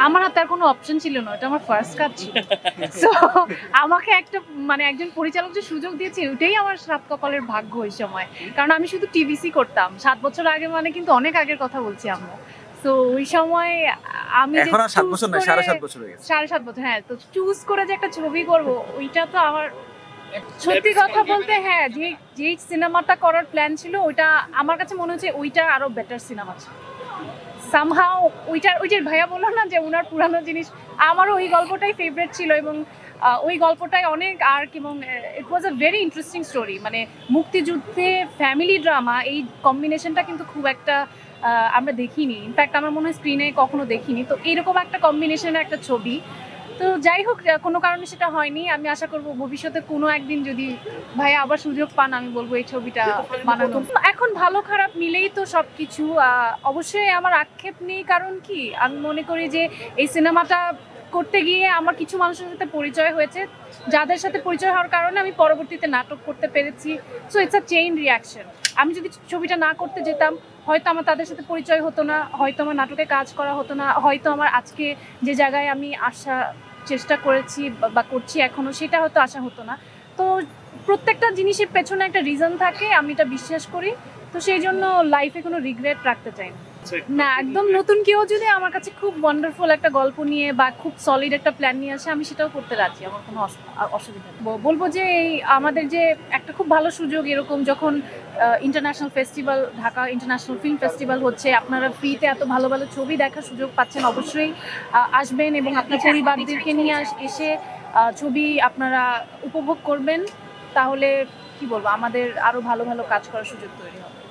আমার হাতে আর কোনো অপশন ছিল না, এটা আমার ফার্স্ট কাজ ছিল। সো আমাকে একটা মানে একজন পরিচালক যে সুযোগ দিয়েছে ওইটাই আমার সাত কপালের ভাগ্য ওই সময়। কারণ আমি শুধু টিভিসি করতাম 7 বছর আগে, মানে কিন্তু অনেক আগের কথা বলছি আমরা। সো ওই সময় আমি যে এখন আর 7 বছর না, 7.5 বছর হয়ে গেছে। 7.5 বছর, হ্যাঁ। তো চুজ করে যে একটা ছবি করব ওইটা তো আমার সত্যি কথা বলতে হ্যাঁ, যেই সিনেমাটা করার প্ল্যান ছিল ওইটা আমার কাছে মনে হচ্ছে ওইটা আরো বেটার সিনেমা ছিল সামহাও। ওই যে ভাইয়া বললো না যে ওনার পুরানো জিনিস, আমারও ওই গল্পটাই ফেভারিট ছিল এবং ওই গল্পটাই অনেক আর্ক এবং ইট ওয়াজ আ ভেরি ইন্টারেস্টিং স্টোরি। মানে মুক্তিযুদ্ধে ফ্যামিলি ড্রামা, এই কম্বিনেশনটা কিন্তু খুব একটা আমরা দেখিনি। ইনফ্যাক্ট আমার মনে হয় স্ক্রিনে কখনো দেখিনি। তো এইরকম একটা কম্বিনেশনের একটা ছবি। তো যাই হোক, কোনো কারণে সেটা হয়নি। আমি আশা করব ভবিষ্যতে কোনো একদিন যদি ভাইয়া আবার সুযোগ পান আমি বলবো এই ছবিটা বানানো। এখন ভালো খারাপ মিলেই তো সবকিছু। অবশ্যই আমার আক্ষেপ নেই, কারণ কি আমি মনে করি যে এই সিনেমাটা করতে গিয়ে আমার কিছু মানুষের সাথে পরিচয় হয়েছে, যাদের সাথে পরিচয় হওয়ার কারণে আমি পরবর্তীতে নাটক করতে পেরেছি। So it's a chain reaction. আমি যদি ছবিটা না করতে যেতাম হয়তো আমার তাদের সাথে পরিচয় হতো না, হয়তো আমার নাটকে কাজ করা হতো না, হয়তো আমার আজকে যে জায়গায় আমি আসা চেষ্টা করেছি বা করছি এখনো সেটা হয়তো আসা হতো না। তো প্রত্যেকটা জিনিসের পেছনে একটা রিজন থাকে, আমি এটা বিশ্বাস করি। তো সেই জন্য লাইফে কোনো রিগ্রেট রাখতে চাই না। না, একদম নতুন কেউ যদি আমার কাছে খুব ওয়ান্ডারফুল একটা গল্প নিয়ে বা খুব সলিড একটা প্ল্যান নিয়ে আসে আমি সেটাও করতে রাজি, আমার কোনো অসুবিধা নেই। বলবো যে এই আমাদের যে একটা খুব ভালো সুযোগ, এরকম যখন international festival, Dhaka international film festival হচ্ছে, আপনারা ফ্রিতে এত ভালো ভালো ছবি দেখার সুযোগ পাচ্ছেন, অবশ্যই আসবেন এবং আপনার পরিবারদেরকে নিয়ে এসে ছবি আপনারা উপভোগ করবেন। তাহলে কি বলবো, আমাদের আরো ভালো ভালো কাজ করার সুযোগ তৈরি হবে।